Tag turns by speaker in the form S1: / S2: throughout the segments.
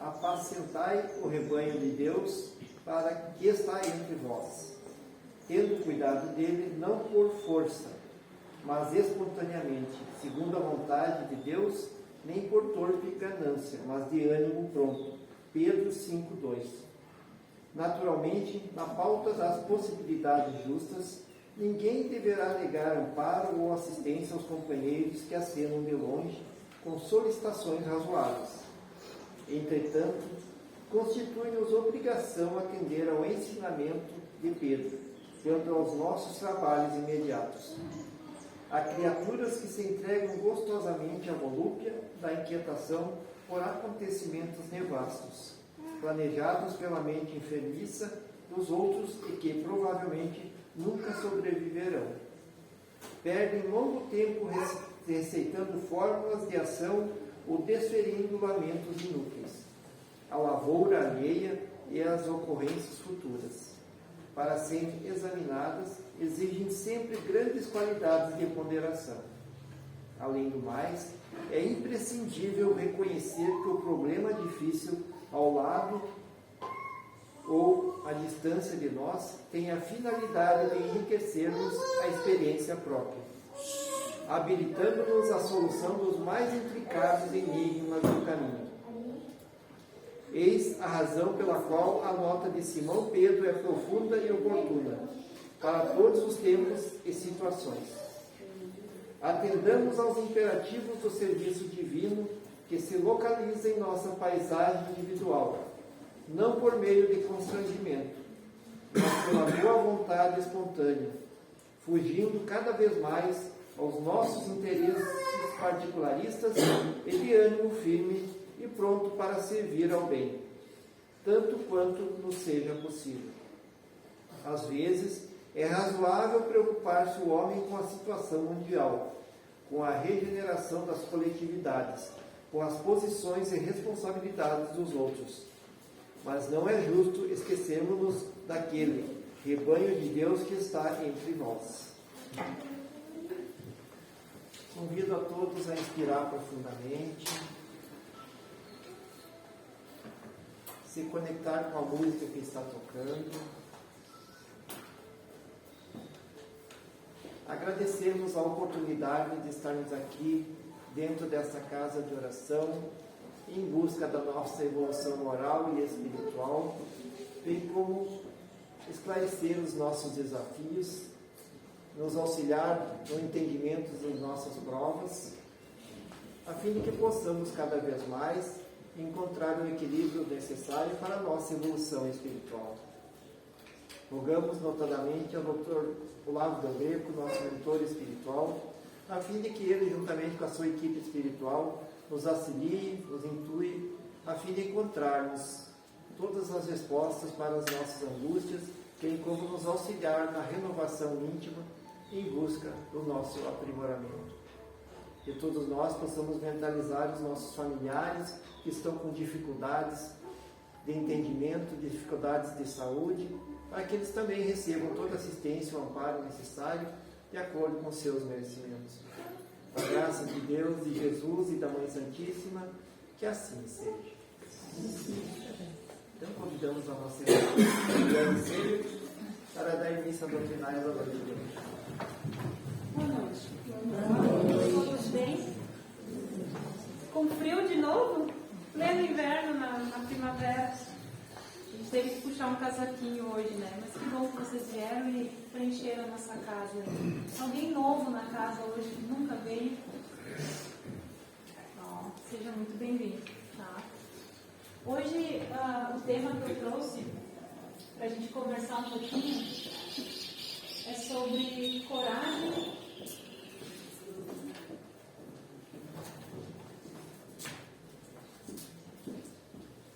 S1: apacentai o rebanho de Deus para que está entre vós, tendo cuidado dele não por força, mas espontaneamente, segundo a vontade de Deus, nem por torpe ganância, mas de ânimo pronto. Pedro 5:2. Naturalmente, na pauta das possibilidades justas, ninguém deverá negar amparo ou assistência aos companheiros que acenam de longe com solicitações razoáveis. Entretanto, constitui-nos obrigação atender ao ensinamento de Pedro, quanto aos nossos trabalhos imediatos. Há criaturas que se entregam gostosamente à volúpia da inquietação por acontecimentos nevastos, planejados pela mente enfermiça dos outros e que provavelmente nunca sobreviverão. Perdem longo tempo receitando fórmulas de ação ou desferindo lamentos inúteis, a lavoura alheia e as ocorrências futuras. Para serem examinadas, exigem sempre grandes qualidades de ponderação. Além do mais, é imprescindível reconhecer que o problema difícil ao lado ou à distância de nós tem a finalidade de enriquecermos a experiência própria, habilitando-nos à solução dos mais intricados enigmas do caminho. Eis a razão pela qual a nota de Simão Pedro é profunda e oportuna, para todos os tempos e situações. Atendamos aos imperativos do serviço divino que se localiza em nossa paisagem individual, não por meio de constrangimento, mas pela boa vontade espontânea, fugindo cada vez mais aos nossos interesses particularistas e de ânimo firme e pronto para servir ao bem, tanto quanto nos seja possível. Às vezes, é razoável preocupar-se o homem com a situação mundial, com a regeneração das coletividades, com as posições e responsabilidades dos outros. Mas não é justo esquecermos-nos daquele rebanho de Deus que está entre nós. Convido a todos a inspirar profundamente, se conectar com a música que está tocando, agradecermos a oportunidade de estarmos aqui dentro dessa casa de oração, em busca da nossa evolução moral e espiritual, bem como esclarecer os nossos desafios, nos auxiliar no entendimento das nossas provas, a fim de que possamos cada vez mais encontrar o equilíbrio necessário para a nossa evolução espiritual. Rogamos notadamente ao Dr. Olavo Del Greco, nosso mentor espiritual, a fim de que ele, juntamente com a sua equipe espiritual, nos auxilie, nos intui, a fim de encontrarmos todas as respostas para as nossas angústias, bem como nos auxiliar na renovação íntima em busca do nosso aprimoramento. Que todos nós possamos mentalizar os nossos familiares que estão com dificuldades de entendimento, dificuldades de saúde, para que eles também recebam toda a assistência e o amparo necessário de acordo com seus merecimentos. A graça de Deus, de Jesus e da Mãe Santíssima, que assim seja. Então convidamos a nossa irmã para dar início à doutrinária da noite de hoje.
S2: Boa noite. Todos bem? Com frio de novo? Pleno inverno na primavera. A gente teve que puxar um casaquinho hoje, né? Mas que bom que vocês vieram e preencheram a nossa casa. Alguém novo na casa hoje que nunca veio? Ó, seja muito bem-vindo, tá? Hoje, o tema que eu trouxe para a gente conversar um pouquinho é sobre coragem.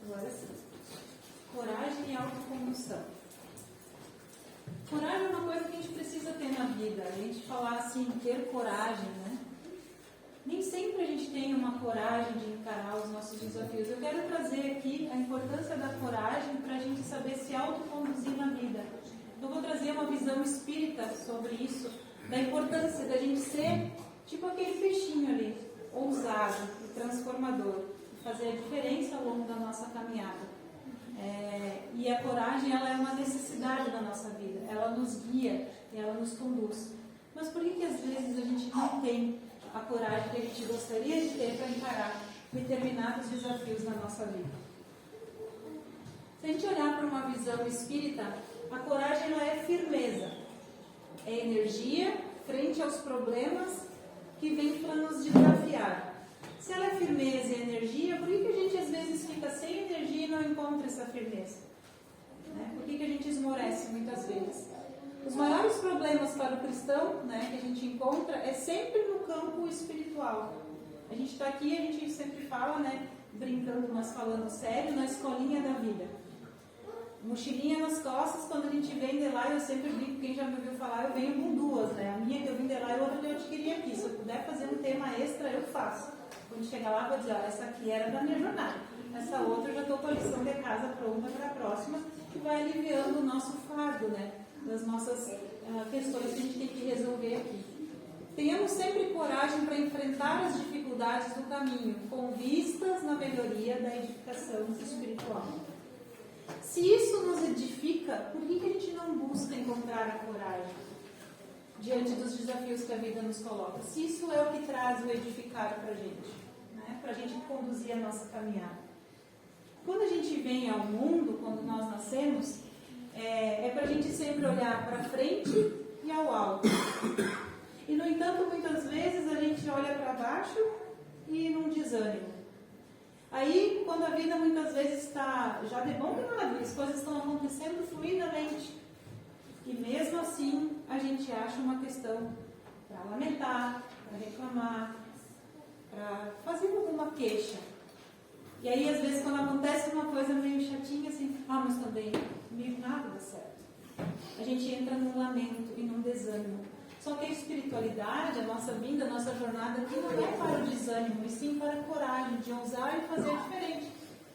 S2: Agora sim. Coragem e autocondução. Coragem é uma coisa que a gente precisa ter na vida. A gente falar assim, ter coragem, né? Nem sempre a gente tem uma coragem de encarar os nossos desafios. Eu quero trazer aqui a importância da coragem para a gente saber se autoconduzir na vida. Eu vou trazer uma visão espírita sobre isso, da importância da gente ser tipo aquele peixinho ali, ousado e transformador, e fazer a diferença ao longo da nossa caminhada. E a coragem, ela é uma necessidade da nossa vida. Ela nos guia, ela nos conduz. Mas por que às vezes a gente não tem a coragem que a gente gostaria de ter para encarar determinados desafios na nossa vida? Se a gente olhar para uma visão espírita, a coragem, ela é firmeza, é energia frente aos problemas que vêm para nos desafiar. Se ela é firmeza e energia, por que a gente às vezes fica sem energia e não encontra essa firmeza? Por que a gente esmorece muitas vezes? Os maiores problemas para o cristão, que a gente encontra é sempre no campo espiritual. A gente está aqui, a gente sempre fala, brincando, mas falando sério, na escolinha da vida. Mochilinha nas costas, quando a gente vem de lá, eu sempre brinco, quem já me ouviu falar, eu venho com duas, A minha que eu vim de lá e a outra que eu adquiri aqui. Se eu puder fazer um tema extra, eu faço. Quando chegar lá, eu vou dizer, essa aqui era da minha jornada. Essa outra eu já estou com a lição de casa pronta para a próxima, que vai aliviando o nosso fardo, das nossas questões que a gente tem que resolver aqui. Tenhamos sempre coragem para enfrentar as dificuldades do caminho, com vistas na melhoria da edificação espiritual. Se isso nos edifica, por que a gente não busca encontrar a coragem diante dos desafios que a vida nos coloca? Se isso é o que traz o edificar para a gente, para a gente conduzir a nossa caminhada. Quando a gente vem ao mundo, quando nós nascemos, é para a gente sempre olhar para frente e ao alto. E, no entanto, muitas vezes a gente olha para baixo e num desânimo. Aí, quando a vida muitas vezes está já de bom grado, as coisas estão acontecendo fluidamente. E mesmo assim, a gente acha uma questão para lamentar, para reclamar, para fazer alguma queixa. E aí, às vezes, quando acontece uma coisa meio chatinha, assim, mas também meio nada dá certo. A gente entra num lamento e num desânimo. Só que a espiritualidade, a nossa vinda, a nossa jornada aqui não é para o desânimo, e sim para a coragem de ousar e fazer diferente.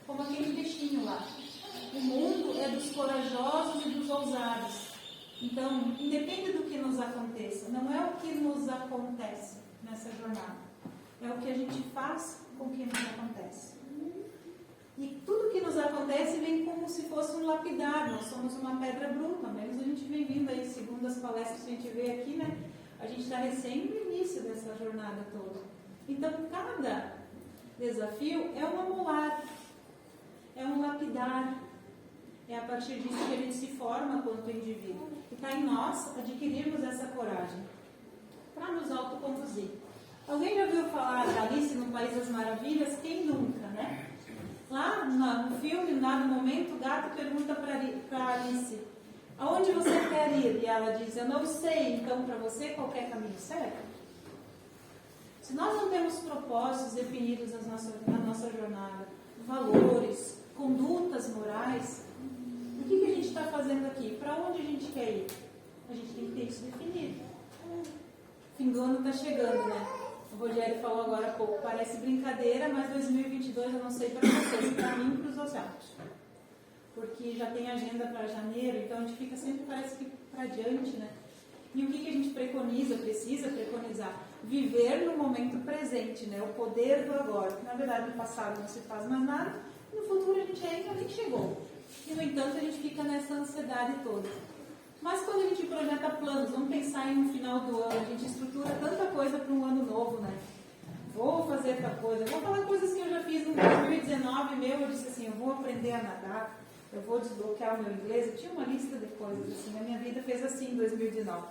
S2: Como aquele peixinho lá. O mundo é dos corajosos e dos ousados. Então, independe do que nos aconteça, não é o que nos acontece nessa jornada. É o que a gente faz com o que nos acontece. E tudo que nos acontece vem como se fosse um lapidar. Nós somos uma pedra bruta, menos a gente vem vindo aí, segundo as palestras que a gente vê aqui, a gente está recém no início dessa jornada toda. Então, cada desafio é um amolar, é um lapidar. É a partir disso que a gente se forma quanto indivíduo. E está em nós adquirirmos essa coragem para nos autoconduzir. Alguém já ouviu falar da Alice no País das Maravilhas? Quem nunca, Lá no filme, lá no momento, o gato pergunta para Alice, aonde você quer ir? E ela diz, eu não sei, então para você qualquer caminho serve? Se nós não temos propósitos definidos na nossa jornada, valores, condutas morais, o que a gente está fazendo aqui? Para onde a gente quer ir? A gente tem que ter isso definido. Fim do ano está chegando, O Rogério falou agora há pouco, parece brincadeira, mas 2022 eu não sei para vocês, para mim e para os osados. Porque já tem agenda para janeiro, então a gente fica sempre, parece que para diante, E o que a gente precisa preconizar? Viver no momento presente, o poder do agora. Na verdade, no passado não se faz mais nada, e no futuro a gente ainda nem chegou. E, no entanto, a gente fica nessa ansiedade toda. Mas quando a gente projeta planos, vamos pensar em um final do ano, a gente estrutura tanta coisa para um ano novo, Vou fazer tal coisa, vou falar coisas que eu já fiz em 2019 eu disse assim, eu vou aprender a nadar, eu vou desbloquear o meu inglês, eu tinha uma lista de coisas assim, a minha vida fez assim em 2019.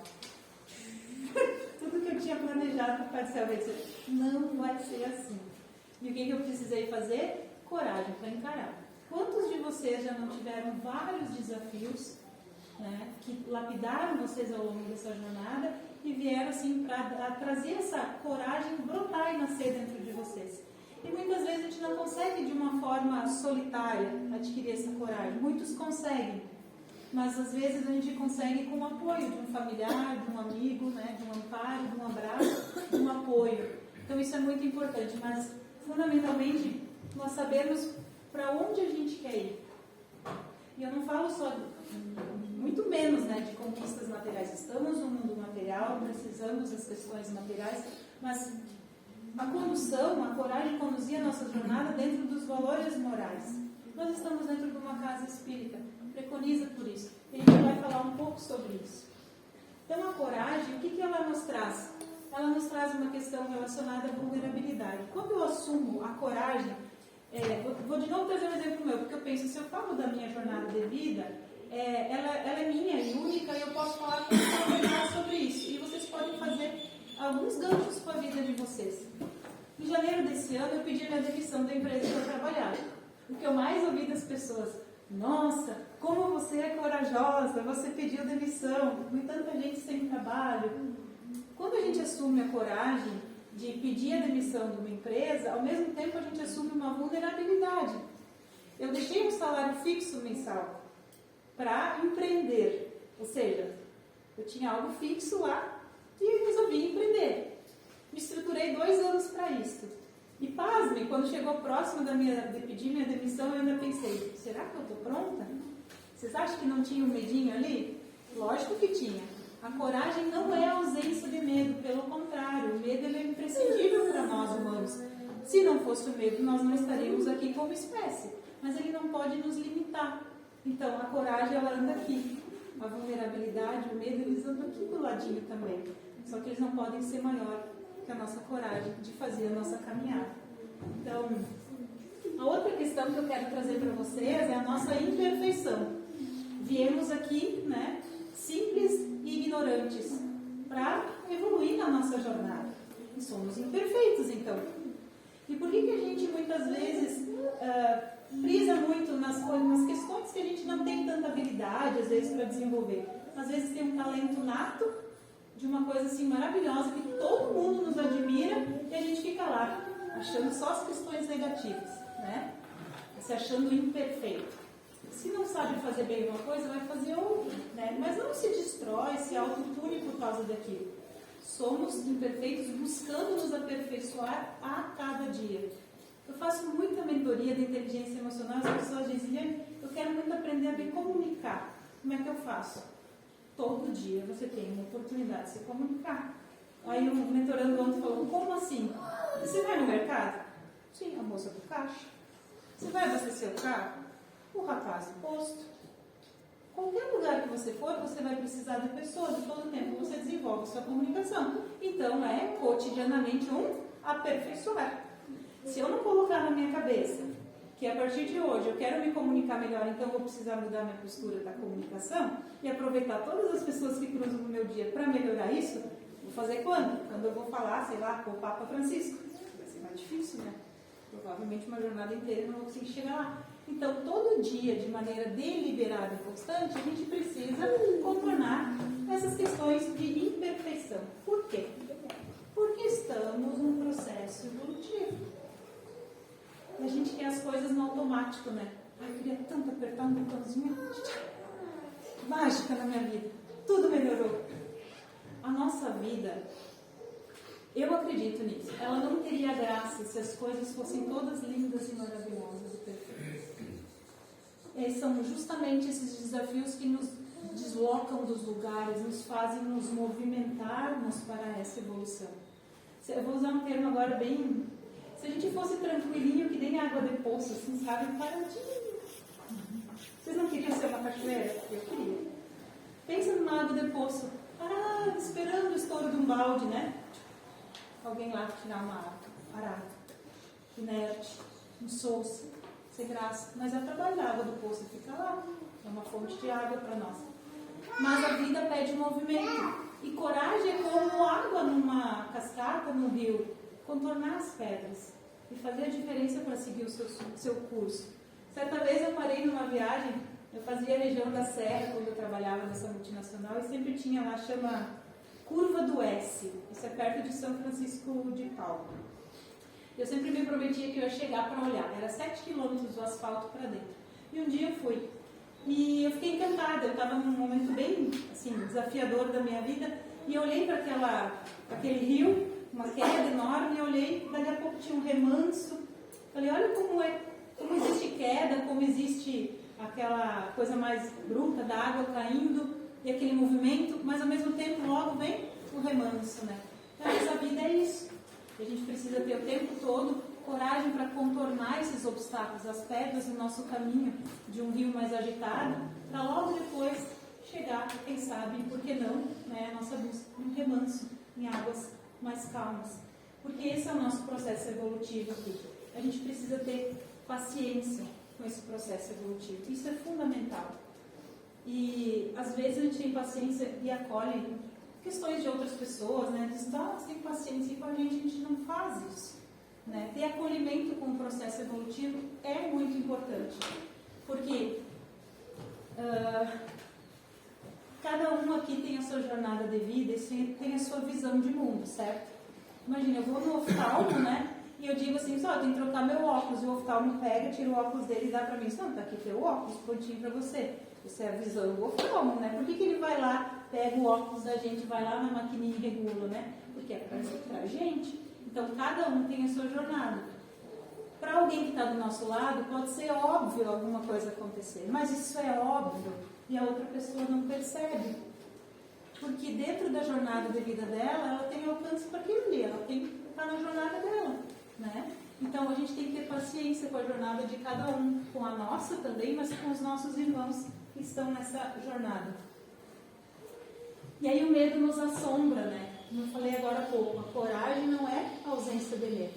S2: Tudo que eu tinha planejado para o Pai do Céu, eu disse, não vai ser assim. E o que eu precisei fazer? Coragem para encarar. Quantos de vocês já não tiveram vários desafios que lapidaram vocês ao longo dessa jornada e vieram assim para trazer essa coragem brotar e nascer dentro de vocês? E muitas vezes a gente não consegue de uma forma solitária adquirir essa coragem. Muitos conseguem, mas às vezes a gente consegue com o apoio de um familiar, de um amigo, de um amparo, de um abraço, de um apoio. Então isso é muito importante, mas fundamentalmente nós sabemos para onde a gente quer ir. E eu não falo só, muito menos de conquistas materiais. Estamos no mundo material, precisamos das questões materiais, mas a condução, a coragem de conduzir a nossa jornada dentro dos valores morais. Nós estamos dentro de uma casa espírita, preconiza por isso. E a gente vai falar um pouco sobre isso. Então a coragem, o que ela nos traz? Ela nos traz uma questão relacionada à vulnerabilidade. Quando eu assumo a coragem, vou de novo trazer um exemplo meu, porque eu penso, se eu falo da minha jornada de vida, ela é minha e única, e eu posso falar com você sobre isso. E vocês podem fazer alguns ganchos com a vida de vocês. Em janeiro desse ano, eu pedi a minha demissão da empresa que eu trabalhava. O que eu mais ouvi das pessoas: nossa, como você é corajosa, você pediu demissão, com tanta gente sem trabalho. Quando a gente assume a coragem de pedir a demissão de uma empresa, ao mesmo tempo a gente assume uma vulnerabilidade. Eu deixei um salário fixo mensal para empreender, ou seja, eu tinha algo fixo lá e resolvi empreender. Me estruturei 2 anos para isso. E pasme, quando chegou próximo de pedir minha demissão, eu ainda pensei, será que eu estou pronta? Vocês acham que não tinha um medinho ali? Lógico que tinha. A coragem não é ausência de medo, pelo contrário, o medo é imprescindível para nós humanos. Se não fosse o medo, nós não estaríamos aqui como espécie, mas ele não pode nos limitar. Então, a coragem, ela anda aqui. A vulnerabilidade, o medo, eles andam aqui do ladinho também. Só que eles não podem ser maior que a nossa coragem de fazer a nossa caminhada. Então, a outra questão que eu quero trazer para vocês é a nossa imperfeição. Viemos aqui, simples e ignorantes, para evoluir na nossa jornada. E somos imperfeitos, então. E por que a gente muitas vezes frisa muito nas questões que a gente não tem tanta habilidade, às vezes, para desenvolver? Às vezes tem um talento nato, de uma coisa assim maravilhosa, que todo mundo nos admira, e a gente fica lá, achando só as questões negativas, se achando imperfeito. Se não sabe fazer bem uma coisa, vai fazer outra, mas não se destrói, se autopune por causa daquilo. Somos imperfeitos buscando nos aperfeiçoar a cada dia. Eu faço muita mentoria de inteligência emocional, as pessoas dizem, eu quero muito aprender a me comunicar. Como é que eu faço? Todo dia você tem uma oportunidade de se comunicar. Aí um mentorando ontem falou, como assim? Você vai no mercado? Sim, a moça do caixa. Você vai abastecer o carro? O rapaz do posto. Qualquer lugar que você for, você vai precisar de pessoas, e todo tempo você desenvolve sua comunicação. Então é cotidianamente um aperfeiçoar. Se eu não colocar na minha cabeça que a partir de hoje eu quero me comunicar melhor, então eu vou precisar mudar minha postura da comunicação e aproveitar todas as pessoas que cruzam no meu dia para melhorar isso, vou fazer quando? Quando eu vou falar, sei lá, com o Papa Francisco. Vai ser mais difícil, Provavelmente uma jornada inteira eu não vou conseguir chegar lá. Então, todo dia, de maneira deliberada e constante, a gente precisa contornar essas questões de imperfeição. Por quê? Porque estamos num processo evolutivo. A gente quer as coisas no automático, eu queria tanto apertar um botãozinho mágica na minha vida. Tudo melhorou. A nossa vida, eu acredito nisso, ela não teria graça se as coisas fossem todas lindas e maravilhosas e perfeitas. São justamente esses desafios que nos deslocam dos lugares, nos fazem nos movimentarmos para essa evolução. Eu vou usar um termo agora bem... Se a gente fosse tranquilinho, que nem água de poço, assim, sabe? Paradinho. Vocês não queriam ser uma cachoeira? Eu queria. Pensa numa água de poço, parado, esperando o estouro de um balde, Alguém lá tirar uma água, parado, inerte, insossa, sem graça. Mas é o trabalho da água do poço, fica lá. É uma fonte de água para nós. Mas a vida pede movimento. E coragem é como água numa cascata, num rio. Contornar as pedras e fazer a diferença para seguir o seu curso. Certa vez eu parei numa viagem, eu fazia a região da Serra quando eu trabalhava nessa multinacional e sempre tinha lá, chama Curva do S, isso é perto de São Francisco de Paula. Eu sempre me prometia que eu ia chegar para olhar, era 7 quilômetros do asfalto para dentro. E um dia eu fui e eu fiquei encantada, eu estava num momento bem desafiador da minha vida e eu olhei para aquele rio, uma queda enorme, eu olhei, daqui a pouco tinha um remanso, falei, olha como existe queda, como existe aquela coisa mais bruta da água caindo e aquele movimento, mas ao mesmo tempo logo vem o remanso, Então essa vida é isso, a gente precisa ter o tempo todo coragem para contornar esses obstáculos, as pedras no nosso caminho de um rio mais agitado, para logo depois chegar, quem sabe, por que não, né, a nossa busca, um remanso em águas mais calmas. Porque esse é o nosso processo evolutivo aqui. A gente precisa ter paciência com esse processo evolutivo. Isso é fundamental. E às vezes a gente tem paciência e acolhe questões de outras pessoas, né? Diz, você tem paciência, e com a gente não faz isso. Né? Ter acolhimento com o processo evolutivo é muito importante. Porque cada um aqui tem a sua jornada de vida e tem a sua visão de mundo, certo? Imagina, eu vou no oftalmo, né? E eu digo assim, eu tenho que trocar meu óculos. E o oftalmo pega, tira o óculos dele e dá pra mim. Não, tá aqui teu óculos, prontinho pra você. Isso é a visão do oftalmo, né? Por que ele vai lá, pega o óculos da gente, vai lá na maquininha e regula, né? Porque é pra gente. Então, cada um tem a sua jornada. Para alguém que está do nosso lado, pode ser óbvio alguma coisa acontecer. Mas isso é óbvio e a outra pessoa não percebe. Porque dentro da jornada de vida dela, ela tem alcance para aquilo ali. Ela tem que estar na jornada dela, né? Então, a gente tem que ter paciência com a jornada de cada um. Com a nossa também, mas com os nossos irmãos que estão nessa jornada. E aí o medo nos assombra, né? Como eu falei agora há pouco, a coragem não é a ausência de medo.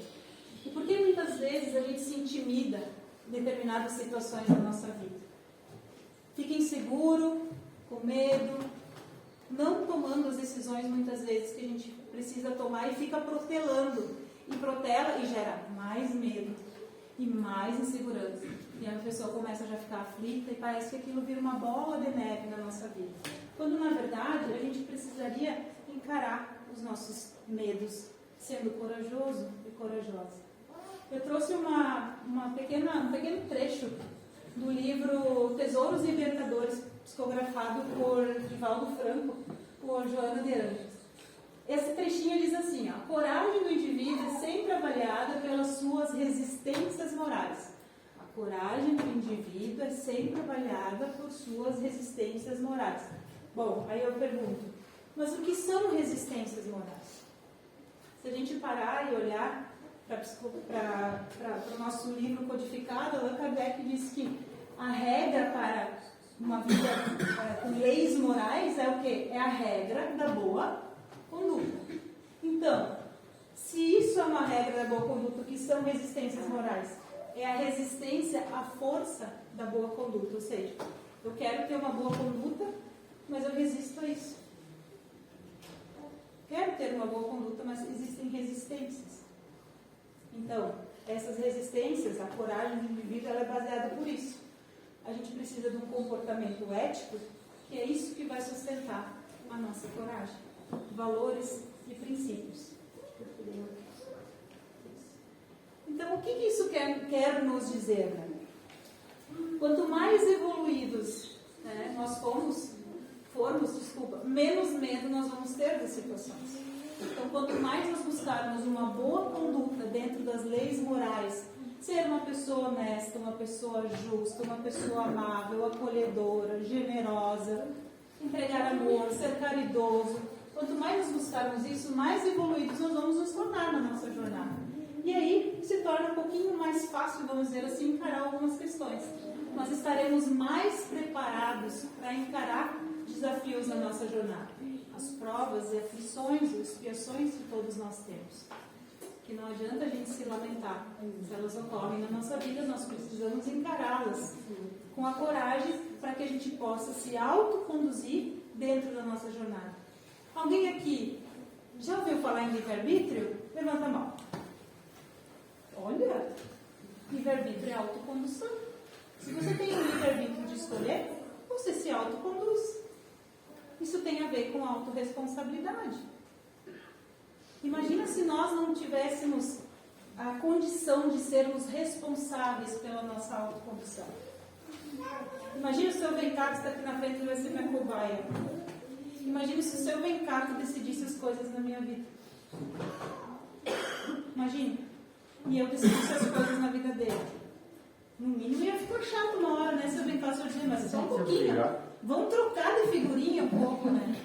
S2: E por que muitas vezes a gente se intimida em determinadas situações da nossa vida? Fica inseguro, com medo, não tomando as decisões muitas vezes que a gente precisa tomar e fica protelando. E protela e gera mais medo e mais insegurança. E a pessoa começa já a ficar aflita e parece que aquilo vira uma bola de neve na nossa vida. Quando na verdade a gente precisaria encarar os nossos medos, sendo corajoso e corajosa. Eu trouxe um pequeno trecho do livro Tesouros Libertadores, psicografado por Divaldo Franco, por Joana de Anjos. Esse trechinho diz assim, a coragem do indivíduo é sempre avaliada pelas suas resistências morais. A coragem do indivíduo é sempre avaliada por suas resistências morais. Bom, aí eu pergunto, mas o que são resistências morais? Se a gente parar e olhar para o nosso livro codificado, Allan Kardec diz que a regra para uma vida com leis morais é o quê? É a regra da boa conduta. Então, se isso é uma regra da boa conduta, o que são resistências morais? É a resistência à força da boa conduta, ou seja, eu quero ter uma boa conduta, mas eu resisto a isso. Quero ter uma boa conduta, mas existem resistências. Então, essas resistências, a coragem do indivíduo, ela é baseada por isso. A gente precisa de um comportamento ético, que é isso que vai sustentar a nossa coragem. Valores e princípios. Então, o que isso quer nos dizer? Né? Quanto mais evoluídos nós formos, menos medo nós vamos ter das situações. Então, quanto mais nós buscarmos uma boa conduta dentro das leis morais, ser uma pessoa honesta, uma pessoa justa, uma pessoa amável, acolhedora, generosa, entregar amor, ser caridoso, quanto mais nós buscarmos isso, mais evoluídos nós vamos nos tornar na nossa jornada. E aí se torna um pouquinho mais fácil, vamos dizer assim, encarar algumas questões. Nós estaremos mais preparados para encarar desafios na nossa jornada. As provas e aflições e expiações que todos nós temos. Que não adianta a gente se lamentar. Se elas ocorrem na nossa vida, nós precisamos encará-las com a coragem para que a gente possa se autoconduzir dentro da nossa jornada. Alguém aqui já ouviu falar em livre-arbítrio? Levanta a mão. Olha, livre-arbítrio é autocondução. Se você tem o livre-arbítrio de escolher, você se autoconduz. Isso tem a ver com autorresponsabilidade. Imagina se nós não tivéssemos a condição de sermos responsáveis pela nossa autocondução. Imagina se o seu Vencato está aqui na frente e vai ser minha cobaia. Imagina se o seu Vencato decidisse as coisas na minha vida. Imagina. E eu decidisse as coisas na vida dele. No mínimo ia ficar chato uma hora, né? Se eu Vencato dizer, mas só um pouquinho. Vamos trocar de figurinha um pouco, né?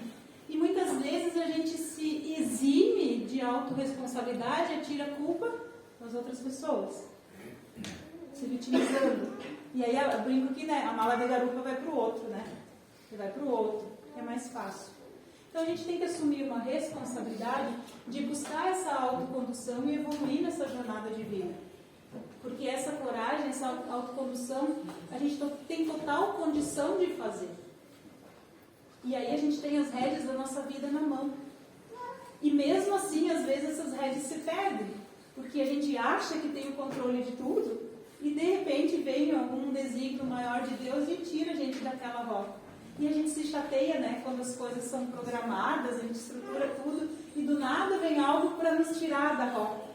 S2: E muitas vezes a gente se exime de autorresponsabilidade, atira a culpa as outras pessoas, se vitimizando. E aí eu brinco que, né, a mala de garupa vai para o outro, né? E vai para o outro, é mais fácil. Então a gente tem que assumir uma responsabilidade de buscar essa autocondução e evoluir nessa jornada de vida. Porque essa coragem, essa autocondução, a gente tem total condição de fazer. E aí a gente tem as rédeas da nossa vida na mão. E mesmo assim, às vezes essas rédeas se perdem. Porque a gente acha que tem o controle de tudo e de repente vem algum desígnio maior de Deus e tira a gente daquela rota. E a gente se chateia, né? Quando as coisas são programadas, a gente estrutura tudo e do nada vem algo para nos tirar da rota.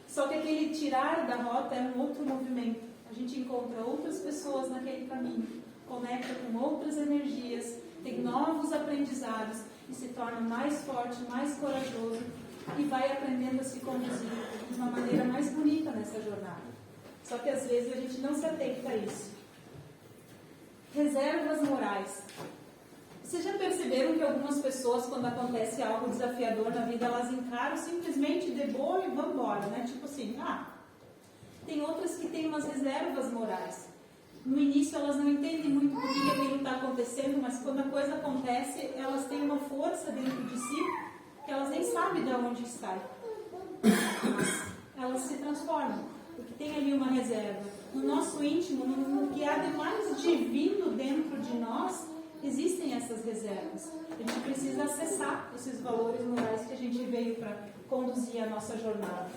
S2: Só que aquele tirar da rota é um outro movimento. A gente encontra outras pessoas naquele caminho, conecta com outras energias, tem novos aprendizados e se torna mais forte, mais corajoso e vai aprendendo a se conduzir de uma maneira mais bonita nessa jornada. Só que às vezes a gente não se atenta a isso. Reservas morais. Vocês já perceberam que algumas pessoas, quando acontece algo desafiador na vida, elas encaram simplesmente de boa e vão embora, né? Tipo assim, tem outras que têm umas reservas morais. No início elas não entendem muito por que aquilo está acontecendo, mas quando a coisa acontece, elas têm uma força dentro de si que elas nem sabem de onde sai. Mas elas se transformam, porque tem ali uma reserva. No nosso íntimo, no que há de mais divino dentro de nós, existem essas reservas. A gente precisa acessar esses valores morais que a gente veio para conduzir a nossa jornada.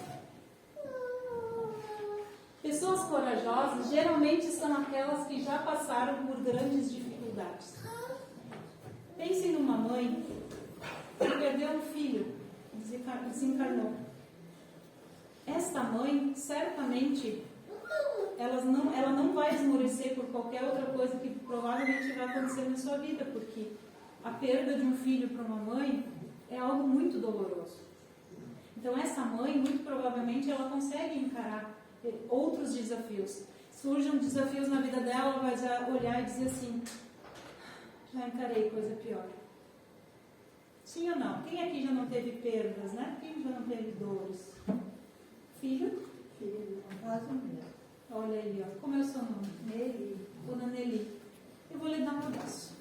S2: Pessoas corajosas geralmente são aquelas que já passaram por grandes dificuldades. Pensem numa mãe que perdeu um filho, desencarnou. Esta mãe, certamente, ela não vai esmorecer por qualquer outra coisa que provavelmente vai acontecer na sua vida, porque a perda de um filho para uma mãe é algo muito doloroso. Então essa mãe, muito provavelmente, ela consegue encarar outros desafios. Surgem desafios na vida dela, ela vai olhar e dizer assim, já encarei coisa pior. Sim ou não? Quem aqui já não teve perdas, né? Quem já não teve dores? Filho?
S3: Filho, quase mesmo.
S2: Olha aí, ó. Como é o seu nome?
S3: Nele.
S2: Dona Nelly. Eu vou lhe dar um abraço.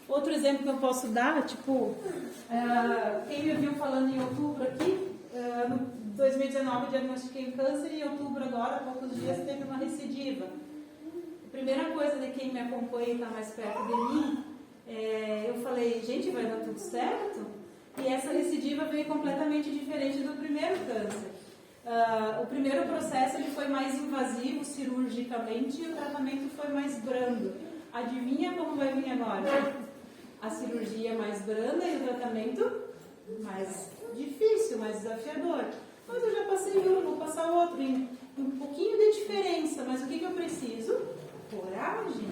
S2: Outro exemplo que eu posso dar, tipo, quem me viu falando em outubro aqui, no 2019 eu diagnostiquei câncer e em outubro agora, há poucos dias, teve uma recidiva. A primeira coisa de quem me acompanha e está mais perto de mim, eu falei, gente, vai dar tudo certo? E essa recidiva veio completamente diferente do primeiro câncer. O primeiro processo ele foi mais invasivo cirurgicamente e o tratamento foi mais brando. Adivinha como vai vir agora? A cirurgia mais branda e o tratamento mais difícil, mais desafiador. Mas eu já passei um, vou passar outro. Um pouquinho de diferença, mas o que eu preciso? Coragem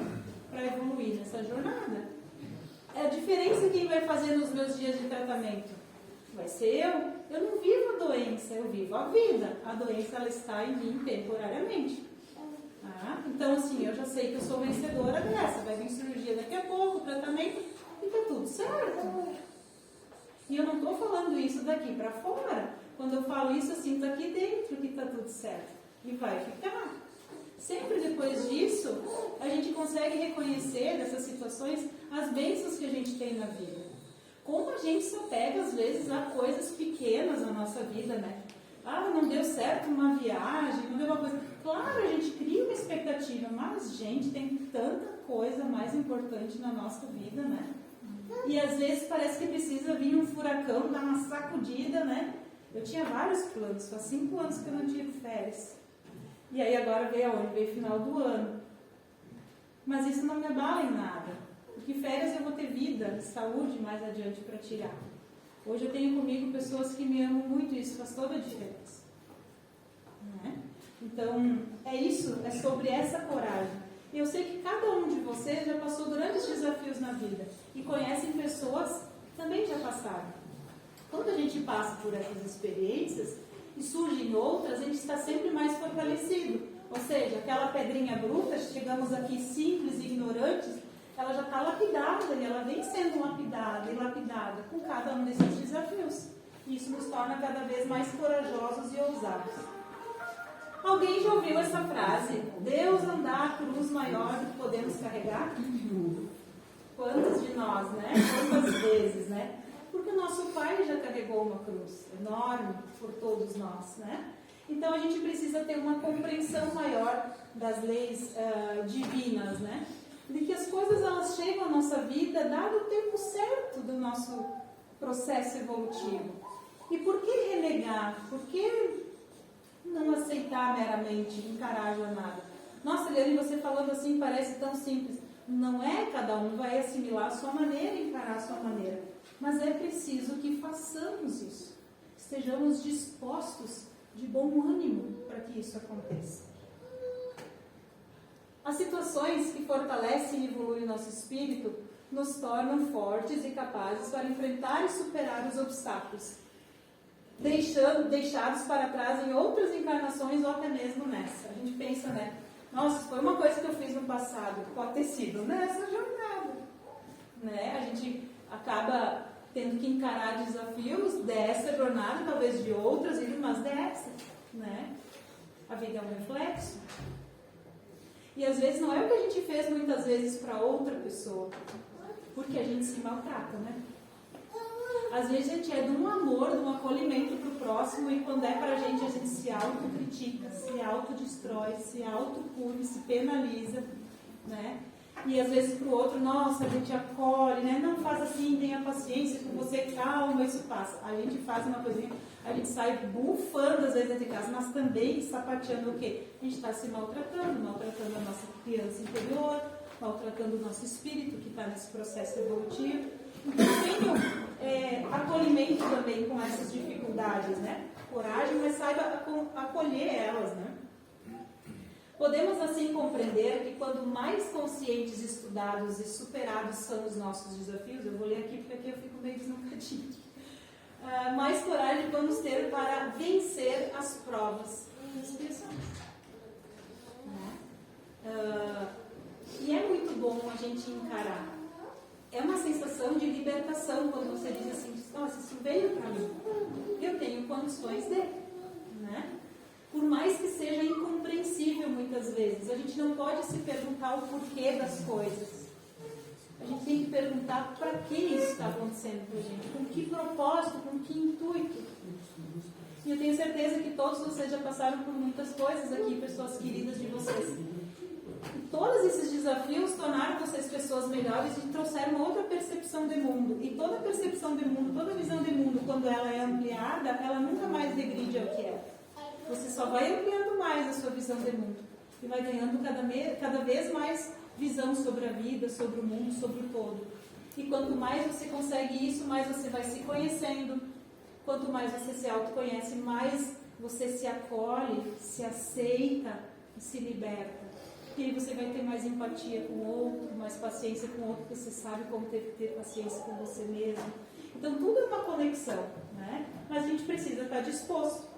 S2: para evoluir nessa jornada. A diferença quem vai fazer nos meus dias de tratamento vai ser eu. Eu não vivo a doença, eu vivo a vida. A doença ela está em mim temporariamente. Então assim, eu já sei que eu sou vencedora dessa. Vai vir cirurgia daqui a pouco, tratamento e tá tudo certo. E eu não estou falando isso daqui para fora. Quando eu falo isso, eu sinto aqui dentro que está tudo certo. E vai ficar. Sempre depois disso, a gente consegue reconhecer dessas situações as bênçãos que a gente tem na vida. Como a gente se apega, às vezes, a coisas pequenas na nossa vida, né? Não deu certo uma viagem, não deu uma coisa... Claro, a gente cria uma expectativa, mas, gente, tem tanta coisa mais importante na nossa vida, né? E, às vezes, parece que precisa vir um furacão, dar uma sacudida, né? Eu tinha vários planos, faz 5 anos que eu não tiro férias. E aí agora veio aonde? Veio final do ano. Mas isso não me abala em nada. Porque férias eu vou ter vida, saúde mais adiante para tirar. Hoje eu tenho comigo pessoas que me amam muito, isso faz toda a diferença. Né? Então, é isso, é sobre essa coragem. E eu sei que cada um de vocês já passou grandes desafios na vida. E conhecem pessoas que também já passaram. Quando a gente passa por essas experiências, e surgem outras, a gente está sempre mais fortalecido. Ou seja, aquela pedrinha bruta, chegamos aqui simples e ignorantes, ela já está lapidada e ela vem sendo lapidada e lapidada com cada um desses desafios. Isso nos torna cada vez mais corajosos e ousados. Alguém já ouviu essa frase? Deus andar a cruz maior do que podemos carregar? Quantos de nós, né? Quantas vezes, né? Porque o nosso Pai já carregou uma cruz enorme por todos nós, né? Então a gente precisa ter uma compreensão maior das leis divinas, né? De que as coisas elas chegam à nossa vida dado o tempo certo do nosso processo evolutivo. E por que renegar? Por que não aceitar meramente, encarar a jornada? Nossa, Eliane, você falando assim parece tão simples. Não é, cada um vai assimilar a sua maneira, encarar a sua maneira. Mas é preciso que façamos isso. Estejamos dispostos de bom ânimo para que isso aconteça. As situações que fortalecem e evoluem o nosso espírito nos tornam fortes e capazes para enfrentar e superar os obstáculos, deixados para trás em outras encarnações ou até mesmo nessa. A gente pensa, né? Nossa, foi uma coisa que eu fiz no passado, pode ter sido nessa jornada. Né? A gente acaba tendo que encarar desafios dessa jornada, talvez de outras, mas dessa. Né? A vida é um reflexo. E às vezes não é o que a gente fez muitas vezes para outra pessoa, porque a gente se maltrata, né? Às vezes a gente é de um amor, de um acolhimento para o próximo, e quando é para a gente se autocritica, se autodestrói, se autopune, se penaliza, né? E às vezes para o outro, nossa, a gente acolhe, né? Não faz assim, tenha paciência com você, calma, isso passa. A gente faz uma coisinha, a gente sai bufando às vezes de casa, mas também sapateando o quê? A gente está se maltratando a nossa criança interior, maltratando o nosso espírito que está nesse processo evolutivo. Então tenho acolhimento também com essas dificuldades, né? Coragem, mas saiba acolher elas, né? Podemos assim compreender que quando mais conscientes, estudados e superados são os nossos desafios, eu vou ler aqui porque aqui eu fico meio desnudadinha, mais coragem vamos ter para vencer as provas e expiações. E é muito bom a gente encarar. É uma sensação de libertação quando você diz assim, nossa, isso veio para mim. Eu tenho condições de, né? Por mais que seja incompreensível muitas vezes, a gente não pode se perguntar o porquê das coisas. A gente tem que perguntar para que isso está acontecendo com a gente, com que propósito, com que intuito. E eu tenho certeza que todos vocês já passaram por muitas coisas aqui, pessoas queridas de vocês. E todos esses desafios tornaram vocês pessoas melhores e trouxeram uma outra percepção de mundo. E toda percepção de mundo, toda visão de mundo, quando ela é ampliada, ela nunca mais regride ao que é. Você só vai ampliando mais a sua visão de mundo. E vai ganhando cada vez mais visão sobre a vida, sobre o mundo, sobre o todo. E quanto mais você consegue isso, mais você vai se conhecendo. Quanto mais você se autoconhece, mais você se acolhe, se aceita e se liberta. E aí você vai ter mais empatia com o outro, mais paciência com o outro, porque você sabe como ter paciência com você mesmo. Então tudo é uma conexão, né? Mas a gente precisa estar disposto.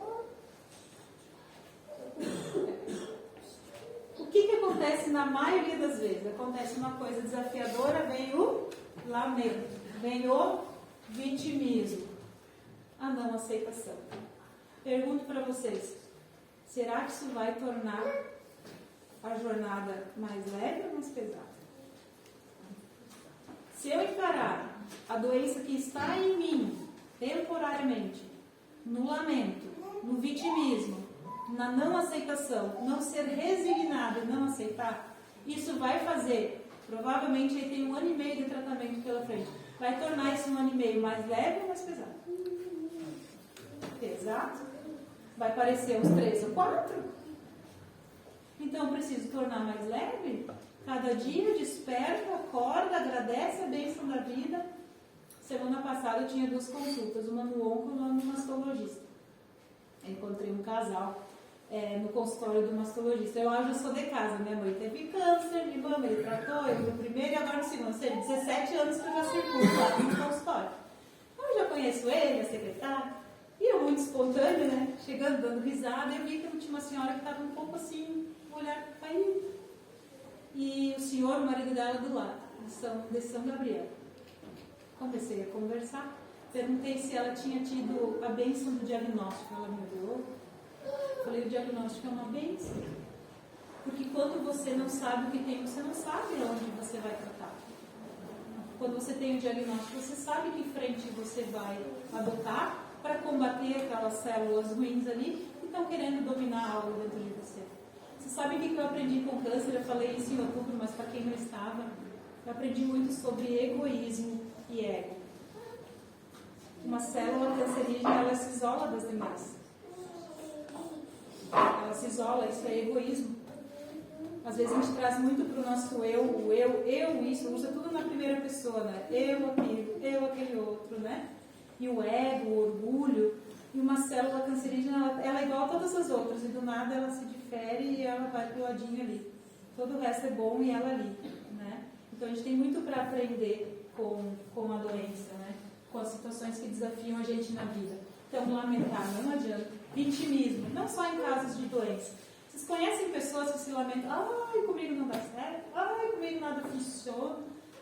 S2: O que acontece na maioria das vezes? Acontece uma coisa desafiadora, vem o lamento, vem o vitimismo, a não aceitação. Pergunto para vocês, será que isso vai tornar a jornada mais leve ou mais pesada? Se eu encarar a doença que está em mim, temporariamente, no lamento, no vitimismo, na não aceitação, não ser resignado e não aceitar, isso vai fazer, provavelmente aí tem 1 ano e meio de tratamento pela frente, vai tornar esse 1 ano e meio mais leve ou mais pesado? Pesado? Vai parecer uns 3 ou 4? Então preciso tornar mais leve? Cada dia desperta, acorda, agradece a bênção da vida. Semana passada eu tinha 2 consultas, uma no onco e uma no mastologista. Eu encontrei um casal no consultório do mastologista. Eu já sou de casa, minha mãe teve câncer de mama, ele tratou, eu no primeiro e agora no segundo. Ou seja, 17 anos que eu já circulo lá no consultório. Então eu já conheço ele, a secretária, e eu muito espontânea, né? Chegando, dando risada, eu vi que tinha uma senhora que estava um pouco assim, o olhar caiu. E o senhor, o marido dela, do lado, de São Gabriel. Comecei a conversar, perguntei se ela tinha tido a bênção do diagnóstico. Ela me olhou, falei, o diagnóstico é uma bênção. Porque quando você não sabe o que tem, você não sabe onde você vai tratar. Quando você tem o diagnóstico, você sabe que frente você vai adotar para combater aquelas células ruins ali que estão querendo dominar algo dentro de você. Você sabe o que eu aprendi com câncer? Eu falei isso em outubro, mas para quem não estava, eu aprendi muito sobre egoísmo e ego. Uma célula cancerígena, ela se isola das demais. Ela se isola, isso é egoísmo. Às vezes a gente traz muito para o nosso eu, isso, usa tudo na primeira pessoa, né? Eu aquilo, eu aquele outro, né? E o ego, o orgulho. E uma célula cancerígena, ela é igual a todas as outras, e do nada ela se difere e ela vai pro ladinho ali. Todo o resto é bom e ela ali, né? Então a gente tem muito para aprender com a doença, né? Com as situações que desafiam a gente na vida. Então, lamentar não adianta. Vitimismo, não só em casos de doença. Vocês conhecem pessoas que se lamentam, ai, comigo não dá certo, ai, comigo nada funciona,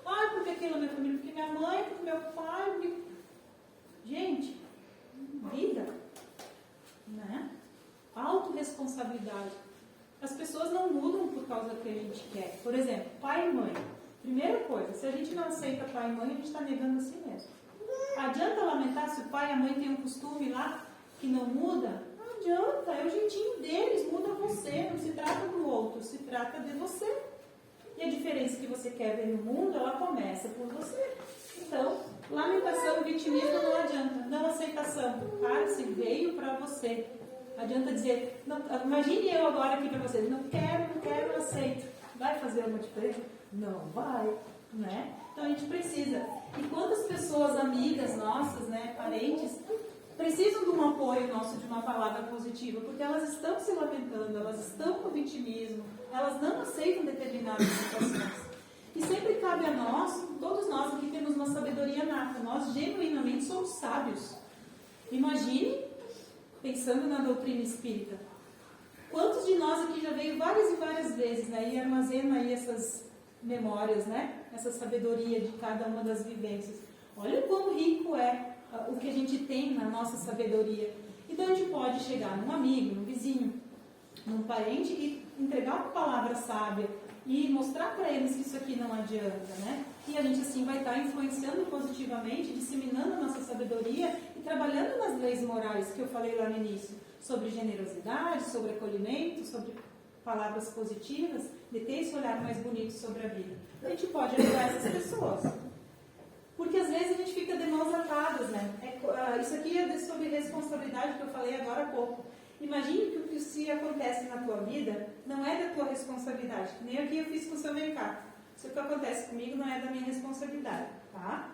S2: ai, porque aquilo é minha família, porque minha mãe, porque meu pai, porque... Gente, vida, né? Autorresponsabilidade. As pessoas não mudam por causa do que a gente quer. Por exemplo, pai e mãe. Primeira coisa, se a gente não aceita pai e mãe, a gente está negando a si mesmo. Adianta lamentar se o pai e a mãe têm um costume lá que não muda? Não adianta, é o jeitinho deles, muda você, não se trata do outro, se trata de você. E a diferença que você quer ver no mundo, ela começa por você. Então, lamentação e vitimismo não adianta. Não aceitação. Cara, se veio para você. Adianta dizer, não, imagine eu agora aqui para vocês, não quero, não aceito. Vai fazer uma diferença? Não vai, né? Então a gente precisa. E quantas pessoas, amigas nossas, né, parentes, precisam de um apoio nosso, de uma palavra positiva, porque elas estão se lamentando, elas estão no vitimismo, elas não aceitam determinadas situações. E sempre cabe a nós, todos nós aqui temos uma sabedoria nata, nós genuinamente somos sábios. Imagine, pensando na doutrina espírita, quantos de nós aqui já veio várias e várias vezes, né, e armazena aí essas memórias, né, essa sabedoria de cada uma das vivências. Olha o quão rico é o que a gente tem na nossa sabedoria. Então a gente pode chegar num amigo, num vizinho, num parente e entregar uma palavra sábia e mostrar para eles que isso aqui não adianta, né? E a gente assim vai estar influenciando positivamente, disseminando a nossa sabedoria e trabalhando nas leis morais que eu falei lá no início, sobre generosidade, sobre acolhimento, sobre palavras positivas, de ter esse olhar mais bonito sobre a vida. A gente pode ajudar essas pessoas. Porque às vezes a gente fica de mãos atadas, né? Isso aqui é sobre responsabilidade que eu falei agora há pouco. Imagine que o que se acontece na tua vida não é da tua responsabilidade. Nem aqui eu fiz com o seu mercado. Se o que acontece comigo não é da minha responsabilidade, tá?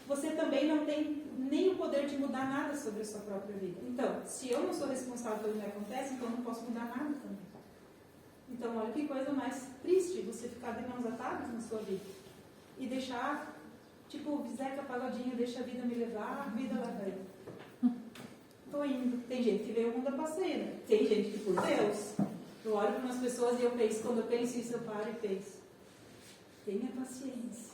S2: Você também não tem nem o poder de mudar nada sobre a sua própria vida. Então, se eu não sou responsável pelo que acontece, então eu não posso mudar nada também. Então, olha que coisa mais triste você ficar de mãos atadas na sua vida. E deixar... Tipo, Zeca Pagodinho, deixa a vida me levar, a vida leva eu. Tô indo. Tem gente que vê o mundo a passeio, né? Tem gente que, por Deus, eu olho para umas pessoas e eu penso, quando eu penso isso, eu paro e penso. Tenha paciência.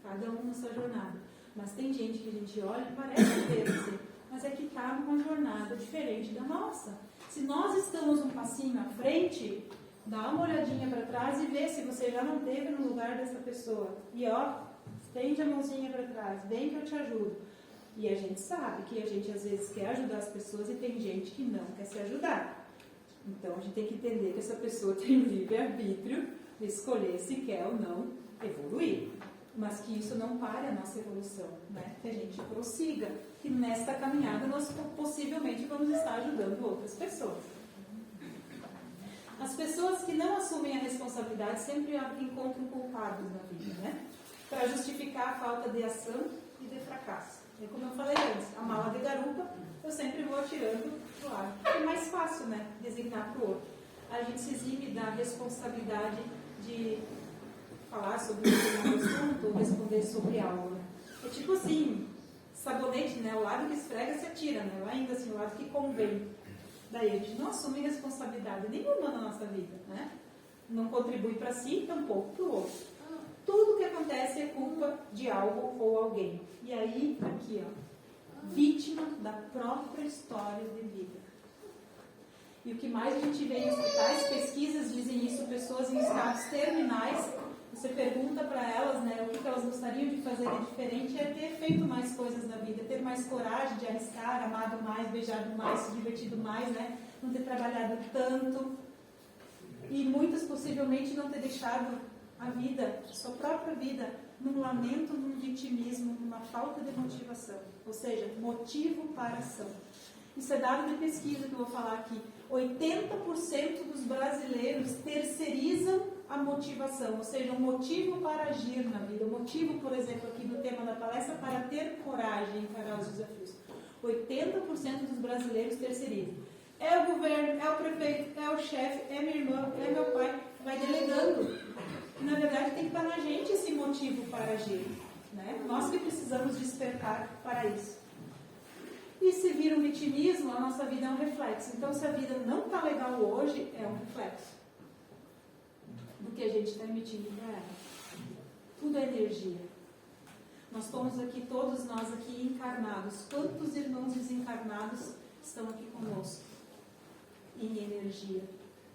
S2: Cada um na sua jornada. Mas tem gente que a gente olha e parece ver assim, mas é que está numa jornada diferente da nossa. Se nós estamos um passinho à frente, dá uma olhadinha para trás e vê se você já não esteve no lugar dessa pessoa. E ó, estende a mãozinha para trás, vem que eu te ajudo. E a gente sabe que a gente às vezes quer ajudar as pessoas e tem gente que não quer se ajudar. Então a gente tem que entender que essa pessoa tem livre-arbítrio de escolher se quer ou não evoluir. Mas que isso não pare a nossa evolução, né? Que a gente prossiga. Que nesta caminhada nós possivelmente vamos estar ajudando outras pessoas. As pessoas que não assumem a responsabilidade sempre encontram culpados na vida, né? Para justificar a falta de ação e de fracasso. É como eu falei antes, a mala de garupa eu sempre vou atirando para o lado. É mais fácil, né? Designar para o outro. A gente se exime da responsabilidade de falar sobre um assunto ou responder sobre algo. Né? É tipo assim, sabonete, né? O lado que esfrega se atira, né? Ainda assim, o lado que convém. Daí a gente não assume responsabilidade nenhuma na nossa vida, né? Não contribui para si, tampouco para o outro. Tudo que acontece é culpa de algo ou alguém. E aí, aqui, ó, vítima da própria história de vida. E o que mais a gente vê em hospitais, pesquisas dizem isso, pessoas em estados terminais, você pergunta para elas, né, o que elas gostariam de fazer de diferente, é ter feito mais coisas na vida, ter mais coragem de arriscar, amado mais, beijado mais, se divertido mais, né, não ter trabalhado tanto. E muitas possivelmente não ter deixado a vida, a sua própria vida, num lamento, num vitimismo, numa falta de motivação. Ou seja, motivo para ação. Isso é dado de pesquisa que eu vou falar aqui. 80% dos brasileiros terceirizam a motivação, ou seja, o motivo para agir na vida. O motivo, por exemplo, aqui do tema da palestra, para ter coragem em encarar os desafios. 80% dos brasileiros terceirizam. É o governo, é o prefeito, é o chefe, é minha irmã, é meu pai, vai delegando. E, na verdade, tem que estar na gente esse motivo para agir, né? Nós que precisamos despertar para isso. E se vira um vitimismo, a nossa vida é um reflexo. Então, se a vida não está legal hoje, é um reflexo do que a gente está emitindo para ela. Tudo é energia. Nós estamos aqui, todos nós aqui encarnados. Quantos irmãos desencarnados estão aqui conosco? Em energia.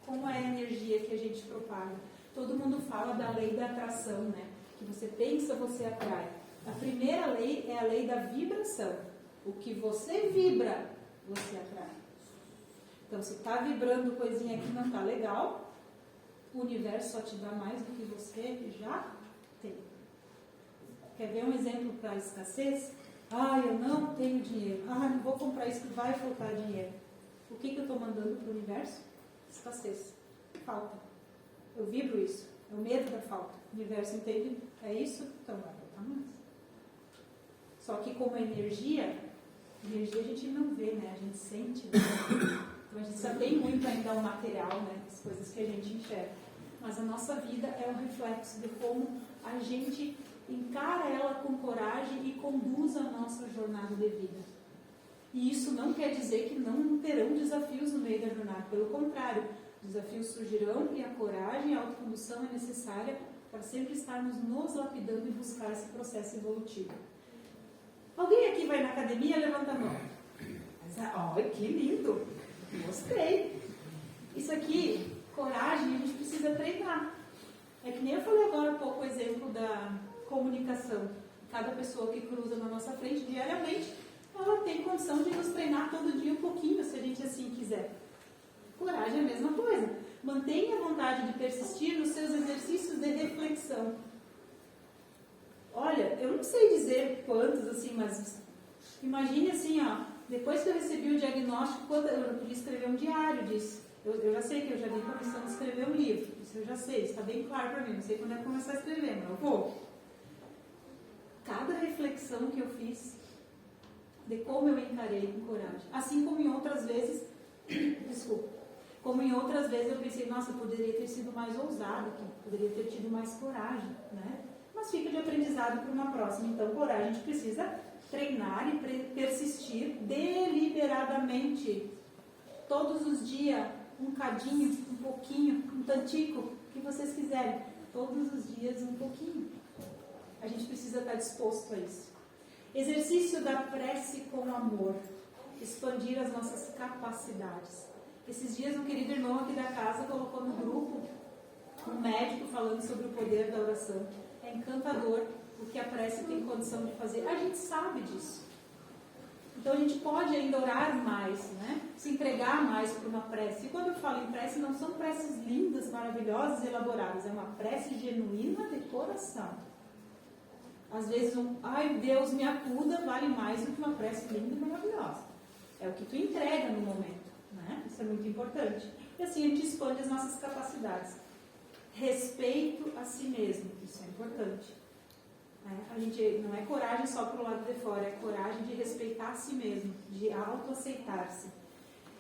S2: Como é a energia que a gente propaga? Todo mundo fala da lei da atração, né? Que você pensa, você atrai. A primeira lei é a lei da vibração. O que você vibra, você atrai. Então, se está vibrando coisinha que não está legal, o universo só te dá mais do que você já tem. Quer ver um exemplo para a escassez? Ah, eu não tenho dinheiro. Ah, não vou comprar isso que vai faltar dinheiro. O que eu estou mandando para o universo? Escassez. Falta. Eu vibro isso. É o medo da falta. O universo entende? É isso? Então vai faltar mais. Só que como energia a gente não vê, né? A gente sente. Né? Então a gente só tem muito ainda o material, né? As coisas que a gente enxerga. Mas a nossa vida é um reflexo de como a gente encara ela com coragem e conduz a nossa jornada de vida. E isso não quer dizer que não terão desafios no meio da jornada. Pelo contrário, desafios surgirão e a coragem e a autocondução é necessária para sempre estarmos nos lapidando e buscar esse processo evolutivo. Alguém aqui vai na academia? Levanta a mão. Olha, que lindo! Gostei. Isso aqui, coragem, a gente precisa treinar. É que nem eu falei agora há pouco o exemplo da comunicação. Cada pessoa que cruza na nossa frente diariamente, ela tem condição de nos treinar todo dia um pouquinho, se a gente assim quiser. Coragem é a mesma coisa. Mantenha a vontade de persistir nos seus exercícios de reflexão. Olha, eu não sei dizer quantos, assim, mas imagine assim, ó, depois que eu recebi o diagnóstico, eu podia escrever um diário disso. Eu já sei que eu já vi começando a escrever um livro. Isso eu já sei, está bem claro para mim. Não sei quando é que começar a escrever, mas eu vou. Cada reflexão que eu fiz de como eu encarei com coragem. Assim como em outras vezes, como em outras vezes eu pensei, nossa, eu poderia ter sido mais ousado, poderia ter tido mais coragem, né? Mas fica de aprendizado para uma próxima. Então, coragem, a gente precisa treinar e persistir deliberadamente. Todos os dias, um cadinho, um pouquinho, um tantico, o que vocês quiserem. Todos os dias, um pouquinho. A gente precisa estar disposto a isso. Exercício da prece com amor. Expandir as nossas capacidades. Esses dias, um querido irmão aqui da casa colocou no grupo um médico falando sobre o poder da oração. É encantador o que a prece tem condição de fazer. A gente sabe disso. Então a gente pode ainda orar mais, né? Se entregar mais para uma prece. E quando eu falo em prece, não são preces lindas, maravilhosas, elaboradas. É uma prece genuína de coração. Às vezes ai Deus me acuda, vale mais do que uma prece linda e maravilhosa. É o que tu entrega no momento, né? Isso é muito importante. E assim a gente expande as nossas capacidades. Respeito a si mesmo, isso é importante. A gente não é coragem só para o lado de fora, é coragem de respeitar a si mesmo, de autoaceitar-se.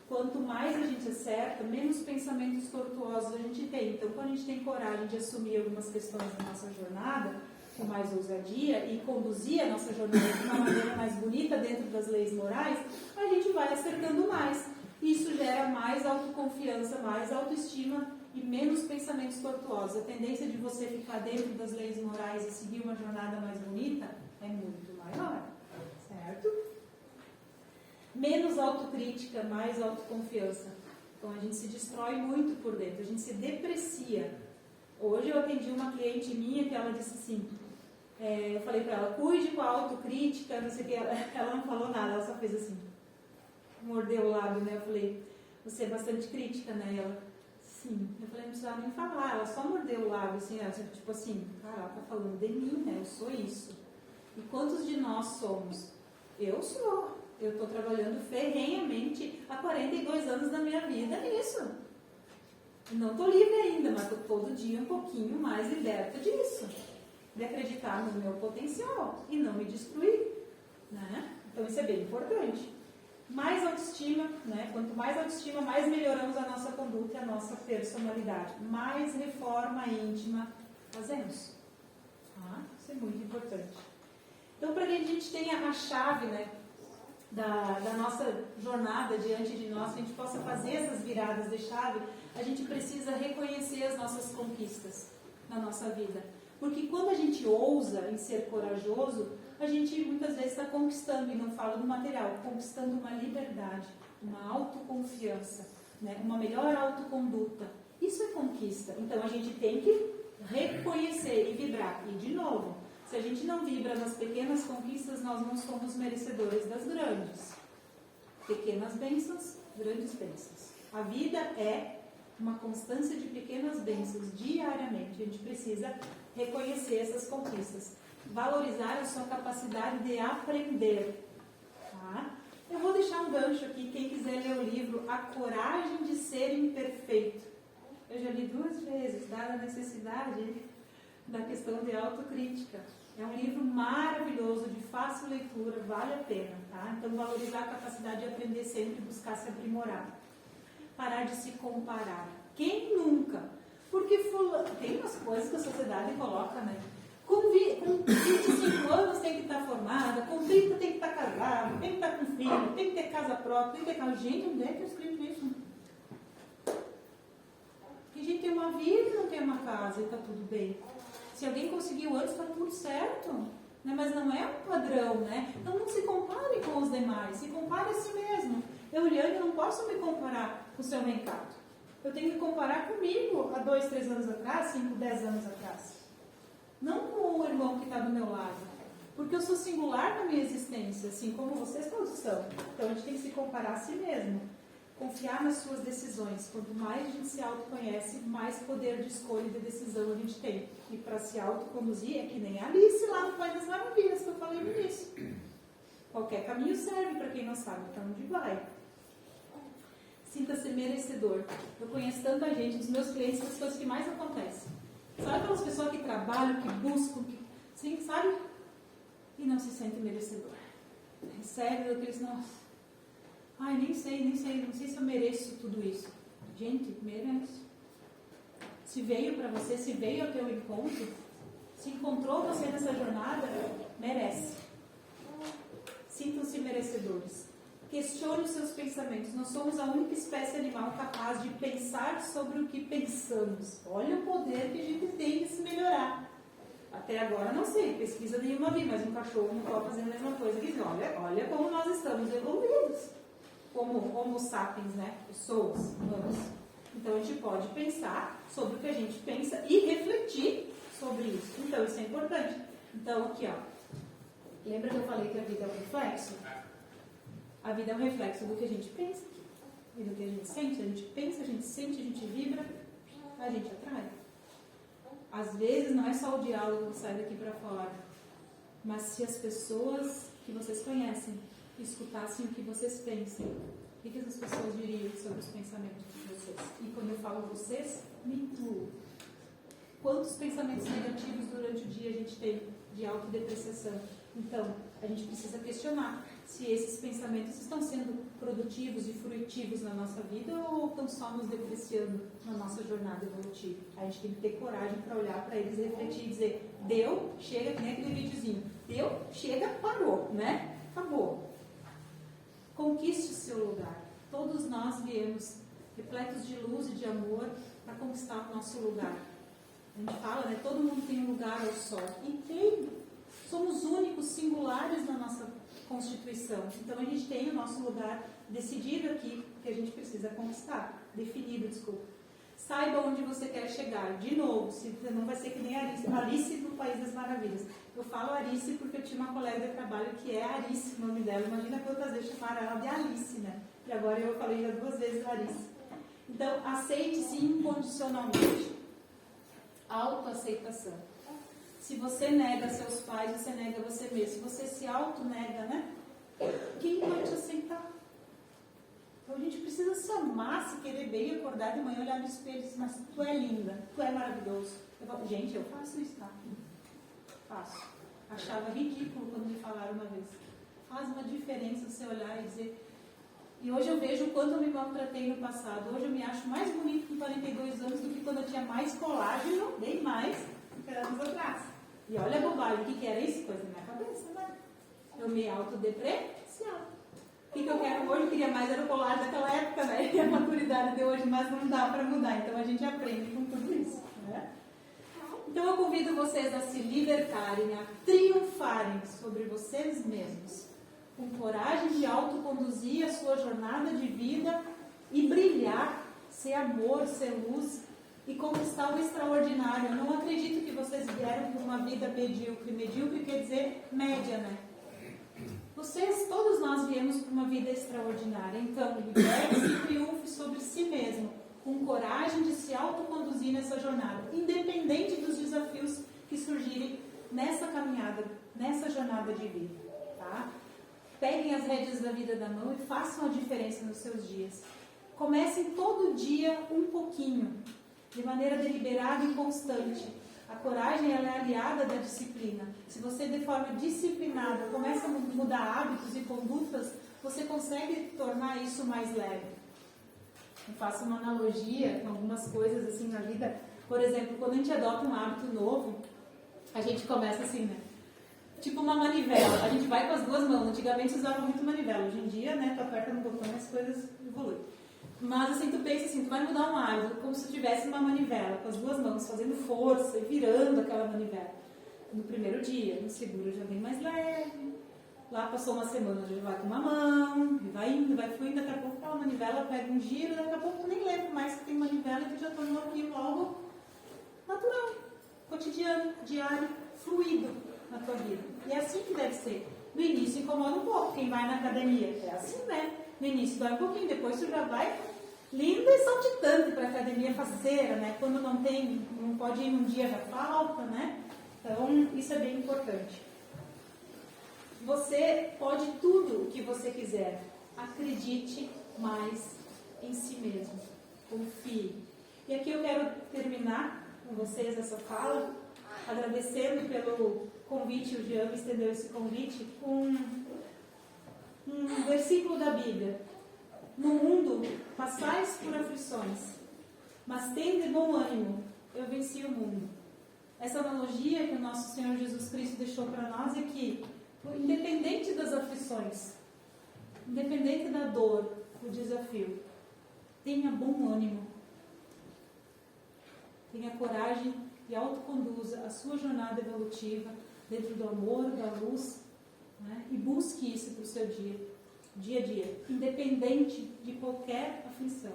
S2: Quanto mais a gente acerta, menos pensamentos tortuosos a gente tem. Então, quando a gente tem coragem de assumir algumas questões da nossa jornada, com mais ousadia, e conduzir a nossa jornada de uma maneira mais bonita dentro das leis morais, a gente vai acertando mais. Isso gera mais autoconfiança, mais autoestima e menos pensamentos tortuosos. A tendência de você ficar dentro das leis morais e seguir uma jornada mais bonita é muito maior, certo? Menos autocrítica, mais autoconfiança. Então a gente se destrói muito por dentro, a gente se deprecia. Hoje eu atendi uma cliente minha que ela disse assim, eu falei para ela, cuide com a autocrítica, não sei o que, ela não falou nada, ela só fez assim, mordeu o lábio, né? Eu falei, você é bastante crítica, né? Ela, sim. Eu falei, não precisava nem falar, ela só mordeu o lábio, assim, ela, tipo assim, cara, ela tá falando de mim, né? Eu sou isso. E quantos de nós somos? Eu sou. Eu estou trabalhando ferrenhamente há 42 anos da minha vida nisso. Não estou livre ainda, mas estou todo dia um pouquinho mais liberta disso. De acreditar no meu potencial e não me destruir. Né? Então isso é bem importante. Mais autoestima, né? Quanto mais autoestima, mais melhoramos a nossa conduta e a nossa personalidade. Mais reforma íntima fazemos. Tá? Isso é muito importante. Então, para que a gente tenha a chave, né, da nossa jornada diante de nós, que a gente possa fazer essas viradas de chave, a gente precisa reconhecer as nossas conquistas na nossa vida. Porque quando a gente ousa em ser corajoso, a gente muitas vezes está conquistando, e não falo do material, conquistando uma liberdade, uma autoconfiança, né? Uma melhor autoconduta. Isso é conquista. Então a gente tem que reconhecer e vibrar. E de novo, se a gente não vibra nas pequenas conquistas, nós não somos merecedores das grandes. Pequenas bênçãos, grandes bênçãos. A vida é uma constância de pequenas bênçãos diariamente. A gente precisa reconhecer essas conquistas. Valorizar a sua capacidade de aprender. Tá? Eu vou deixar um gancho aqui, quem quiser ler o livro A Coragem de Ser Imperfeito. Eu já li 2 vezes, dada a necessidade da questão de autocrítica. É um livro maravilhoso, de fácil leitura, vale a pena. Tá? Então, valorizar a capacidade de aprender sempre, buscar se aprimorar. Parar de se comparar. Quem nunca? Porque tem umas coisas que a sociedade coloca, né? Com 25 anos tem que estar formada, com 30 tem que estar casado, tem que estar com filho, tem que ter casa própria, tem que ter casa. Gente, onde é que está escrito isso? Que a gente tem uma vida e não tem uma casa e está tudo bem. Se alguém conseguiu antes, está tudo certo. Né? Mas não é um padrão, né? Então não se compare com os demais, se compare a si mesmo. Eu, Liane, não posso me comparar com o seu mercado. Eu tenho que comparar comigo há 2, 3 anos atrás, 5, 10 anos atrás. Não com o irmão que está do meu lado. Porque eu sou singular na minha existência, assim como vocês todos são. Então a gente tem que se comparar a si mesmo. Confiar nas suas decisões. Quanto mais a gente se autoconhece, mais poder de escolha e de decisão a gente tem. E para se autoconduzir é que nem a Alice lá no País das Maravilhas, que eu falei no início. Qualquer caminho serve para quem não sabe para onde vai. Sinta-se merecedor. Eu conheço tanta gente, dos meus clientes, as coisas que mais acontecem. Sabe aquelas pessoas que trabalham, que buscam, sim, sabe? E não se sente merecedor. Recebe daqueles, nossa, ai, nem sei, não sei se eu mereço tudo isso. Gente, merece. Se veio para você, se veio ao teu encontro, se encontrou você nessa jornada, merece. Sintam-se merecedores. Questione os seus pensamentos. Nós somos a única espécie animal capaz de pensar sobre o que pensamos. Olha o poder que a gente tem de se melhorar. Até agora não sei, pesquisa nenhuma vi, mas um cachorro não pode fazer a mesma coisa. Diz, olha como nós estamos evoluídos. Como Homo sapiens, né? Pessoas, humanos. Então a gente pode pensar sobre o que a gente pensa e refletir sobre isso. Então isso é importante. Então aqui, ó. Lembra que eu falei que a vida é um reflexo? A vida é um reflexo do que a gente pensa e do que a gente sente. A gente pensa, a gente sente, a gente vibra, a gente atrai. Às vezes não é só o diálogo que sai daqui para fora, mas se as pessoas que vocês conhecem escutassem o que vocês pensam, o que as pessoas diriam sobre os pensamentos de vocês? E quando eu falo vocês, me incluo. Quantos pensamentos negativos durante o dia a gente tem de autodepreciação? Então, a gente precisa questionar se esses pensamentos estão sendo produtivos e fruitivos na nossa vida ou estão só nos depreciando na nossa jornada evolutiva. A gente tem que ter coragem para olhar para eles, refletir e dizer, deu, chega, que nem aquele videozinho, deu, chega, parou, né? Acabou. Conquiste o seu lugar. Todos nós viemos repletos de luz e de amor para conquistar o nosso lugar. A gente fala, né? Todo mundo tem um lugar ao sol. E tem. Somos únicos, singulares na nossa constituição. Então a gente tem o nosso lugar decidido aqui, que a gente precisa conquistar. Definido, desculpa. Saiba onde você quer chegar. De novo, você não vai ser que nem Alice no País das Maravilhas. Eu falo Alice porque eu tinha uma colega de trabalho que é Alice, o nome dela. Imagina quantas vezes chamaram ela de Alice, né? E agora eu falei já 2 vezes Alice. Então, aceite-se incondicionalmente. Autoaceitação. Se você nega seus pais, você nega você mesmo. Se você se auto-nega, né? Quem vai te aceitar? Então a gente precisa se amar, se querer bem, acordar de manhã, olhar no espelho e dizer, mas tu é linda, tu é maravilhoso. Eu falo, gente, eu faço isso, tá? Faço. Achava ridículo quando me falaram uma vez. Faz uma diferença você olhar e dizer... E hoje eu vejo o quanto eu me maltratei no passado. Hoje eu me acho mais bonita com 42 anos do que quando eu tinha mais colágeno, bem mais, do que anos atrás. E olha a bobagem, o que era isso? Coisa na minha cabeça, né? Eu me autodepreciava. O que eu quero hoje? Eu queria mais era o colágeno daquela época, né? E a maturidade de hoje, mas não dá para mudar. Então a gente aprende com tudo isso, né? Então eu convido vocês a se libertarem, a triunfarem sobre vocês mesmos, com coragem de autoconduzir a sua jornada de vida e brilhar, ser amor, ser luz e conquistar o extraordinário. Eu não acredito que vocês vieram por uma vida medíocre. Medíocre quer dizer média, né? Vocês, todos nós viemos por uma vida extraordinária. Então, liberte-se e triunfe sobre si mesmo, com coragem de se autoconduzir nessa jornada, independente dos desafios que surgirem nessa caminhada, nessa jornada de vida, tá? Peguem as rédeas da vida da mão e façam a diferença nos seus dias. Comecem todo dia um pouquinho, de maneira deliberada e constante. A coragem ela é aliada da disciplina. Se você, de forma disciplinada, começa a mudar hábitos e condutas, você consegue tornar isso mais leve. Eu faço uma analogia com algumas coisas assim na vida. Por exemplo, quando a gente adota um hábito novo, a gente começa assim, né? Tipo uma manivela. A gente vai com as 2 mãos. Antigamente se usava muito manivela. Hoje em dia, né, tu aperta no botão e as coisas evoluem. Mas assim, tu pensa assim, tu vai mudar um hábito como se tu tivesse uma manivela, com as 2 mãos, fazendo força e virando aquela manivela. No primeiro dia, no segundo já vem mais leve. Lá passou uma semana, já vai com uma mão, e vai indo, vai fluindo, daqui a pouco aquela manivela pega um giro, daqui a pouco tu nem lembra mais que tem manivela e tu já tornou aquilo algo natural, cotidiano, diário, fluido na tua vida. E é assim que deve ser. No início incomoda um pouco, quem vai na academia, é assim, né? No início dói um pouquinho, depois tu já vai linda e saltitante para a academia faceira, né? Quando não tem, não pode ir num dia já falta, né? Então, isso é bem importante. Você pode tudo o que você quiser. Acredite mais em si mesmo. Confie. E aqui eu quero terminar com vocês essa fala, agradecendo pelo convite, o Jean me estendeu esse convite, com um versículo da Bíblia. No mundo passais por aflições, mas tende bom ânimo, eu venci o mundo. Essa analogia que o nosso Senhor Jesus Cristo deixou para nós é que, independente das aflições, independente da dor, do desafio, tenha bom ânimo, tenha coragem e autoconduza a sua jornada evolutiva dentro do amor, da luz, né? E busque isso para o seu dia a dia, independente de qualquer aflição.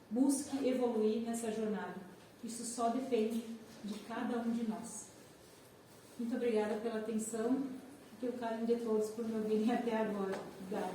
S2: Busque evoluir nessa jornada. Isso só depende de cada um de nós. Muito obrigada pela atenção e pelo carinho de todos por me ouvirem até agora. Obrigada.